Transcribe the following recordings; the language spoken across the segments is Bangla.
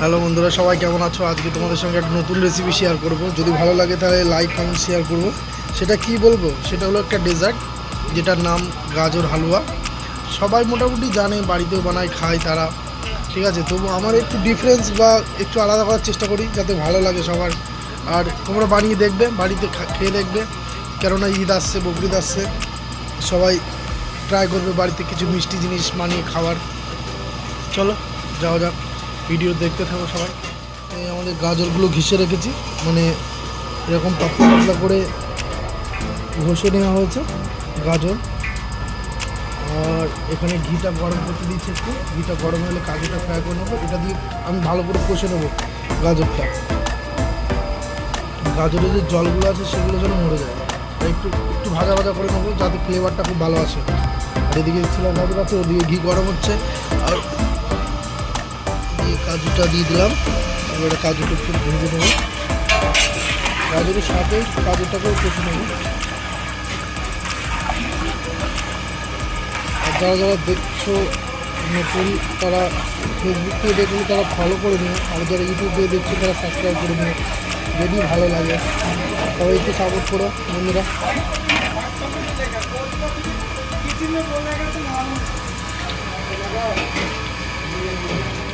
হ্যালো বন্ধুরা, সবাই কেমন আছো? আজকে তোমাদের সঙ্গে একটা নতুন রেসিপি শেয়ার করব। যদি ভালো লাগে তাহলে লাইক কমেন্ট শেয়ার করব। সেটা কি বলবো, সেটা হলো একটা ডেজার্ট যেটার নাম গাজর হালুয়া। সবাই মোটামুটি জানে, বাড়িতেও বানায়, খায় তারা, ঠিক আছে। তবু আমার একটু ডিফারেন্স বা একটু আলাদা করার চেষ্টা করি যাতে ভালো লাগে সবার। আর তোমরা বানিয়ে দেখবে, বাড়িতে খেয়ে দেখবে, কেননা ঈদ আসছে, বকরিদ আসছে, সবাই ট্রাই করবে বাড়িতে কিছু মিষ্টি জিনিস বানিয়ে খাওয়ার। চলো যাওয়া যাক, ভিডিও দেখতে থাকো সবাই। এই আমাদের গাজরগুলো ঘষে রেখেছি, মানে এরকম পাতলা পাতলা করে ঘষে নেওয়া হয়েছে গাজর। আর এখানে ঘিটা গরম করতে দিয়েছি, একটু ঘিটা গরম হলে কাজুটা ফ্রাই করে নেবো। এটা দিয়ে আমি ভালো করে কষে নেবো গাজরটা। গাজরের যে জলগুলো আছে সেগুলো যেন মরে যায়, একটু একটু ভাজা ভাজা করে নেবো যাতে ফ্লেভারটা খুব ভালো আসে। আর এদিকে ছিলাম গাজর আছে, ওদিকে ঘি গরম হচ্ছে, আর কাজুটা দিয়ে দিলাম। এবারে কাজুটা একটু ভেজে নেব, গাজরের সাথে কাজুটাকেও কষে নেব। আর যারা যারা দেখছো নতুন, তারা ফেসবুক থেকে দেখলে তারা ফলো করে নিও, আর যারা ইউটিউব দিয়ে দেখছো তারা সাবস্ক্রাইব করে নিও। যদি ভালো লাগে সবাই একটু সাপোর্ট করো বন্ধুরা।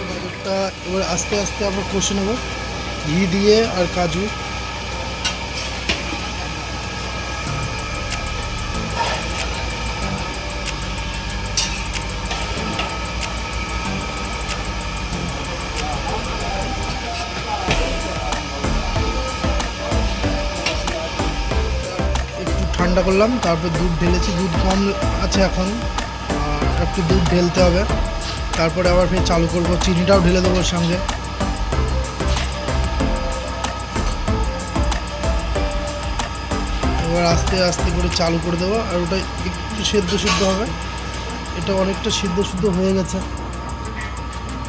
গাজরটা এবার আস্তে আস্তে আমরা কষে নেব ঘি দিয়ে আর কাজু। ঠান্ডা করলাম, তারপর দুধ ঢেলেছি। দুধ কম আছে এখন, আর একটু দুধ ঢেলতে হবে। তারপরে আবার ফের চালু করব, চিনিটাও ঢেলে দেবো ওর সঙ্গে। এবার আস্তে আস্তে করে চালু করে দেবো, আর ওটা একটু সিদ্ধ হবে। এটা অনেকটা সিদ্ধ হয়ে গেছে,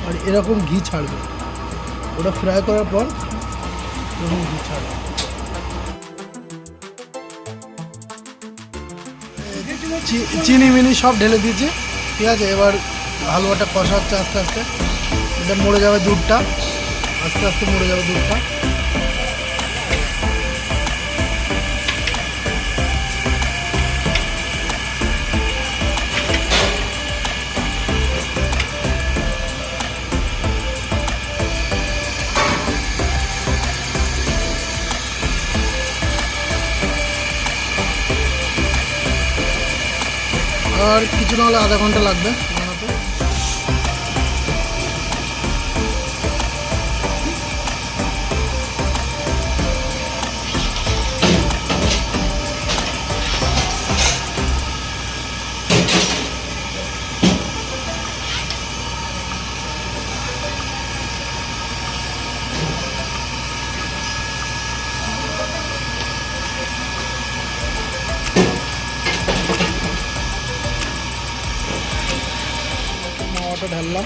আর এরকম ঘি ছাড়বে। ওটা ফ্রাই করার পর এরকম ঘি ছাড়বে। চিনি মিনি সব ঢেলে দিয়েছি, ঠিক আছে। এবার হালুয়াটা কষা হচ্ছে আস্তে আস্তে। এটা মরে যাবে দুধটা, আস্তে আস্তে মরে যাবে দুধটা। আর কিছু না হলে আধা ঘন্টা লাগবে বানাতে। মাওয়াটা ঢাললাম।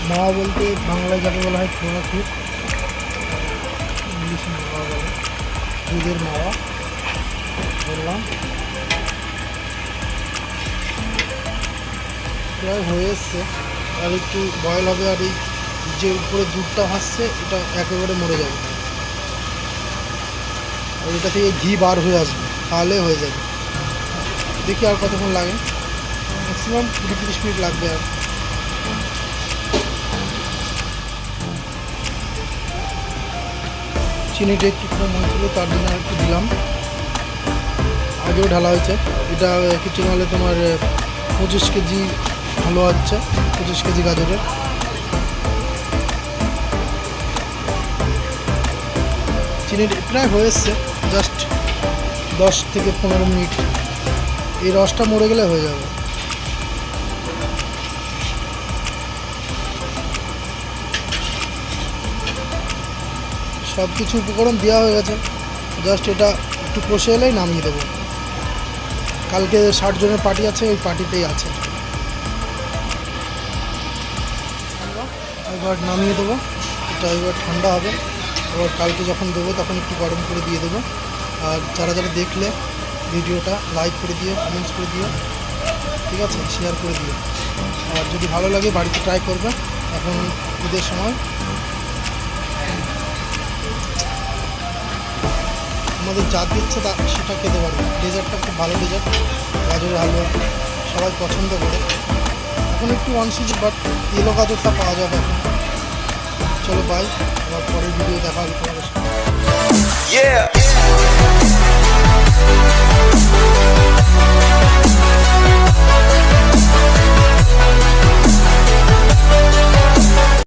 মাওয়া বলতে বাংলায় যাকে বলা হয় ছোলা ক্ষীর, ইংলিশে মাওয়া বলে, দুধের মাওয়া বললাম। প্রায় হয়ে এসছে, আর একটু বয়েল হবে। আর এই যে উপরে দুধটা ভাসছে এটা একেবারে মরে যাবে, আর এটা থেকে ঘি বার হয়ে আসবে, তাহলে হয়ে যাবে। দেখি আর কতক্ষণ লাগে, ম্যাক্সিমাম 20-30 মিনিট লাগবে। আর চিনিটা একটু কম হয়েছিল, তার জন্য আর একটু দিলাম। আগেও ঢালা হয়েছে। এটা কিছু নাহলে তোমার 25 কেজি হালুয়া হচ্ছে, 25 কেজি গাজরের। চিনিটা প্রায় হয়ে এসছে, জাস্ট 10 থেকে 15 মিনিট। এই রসটা মরে গেলে হয়ে যাবে। সব কিছু উপকরণ দেওয়া হয়ে গেছে, জাস্ট এটা একটু কষে এলেই নামিয়ে দেবো। কালকে 60 জনের পার্টি আছে, ওই পার্টিতেই আছে। এবার নামিয়ে দেবো, এটা এবার ঠান্ডা হবে। এবার কালকে যখন দেবো তখন একটু গরম করে দিয়ে দেবো। আর যারা যারা দেখলে ভিডিওটা লাইক করে দিও, কমেন্টস করে দিও, ঠিক আছে, শেয়ার করে দিও। আর যদি ভালো লাগে বাড়িতে ট্রাই করবে, এখন ঈদের সময় আমাদের যা দিচ্ছে তা সেটা খেতে পারবো। ডেজার্টটা খুব ভালো ডেজার্ট, গাজরের হালুয়া সবাই পছন্দ করে। এখন একটু অনসিজন, বাট ইয়েলো গাজরটা পাওয়া যাবে এখন। চলো বাই, আবার পরের ভিডিও দেখা হবে তোমাদের সাথে।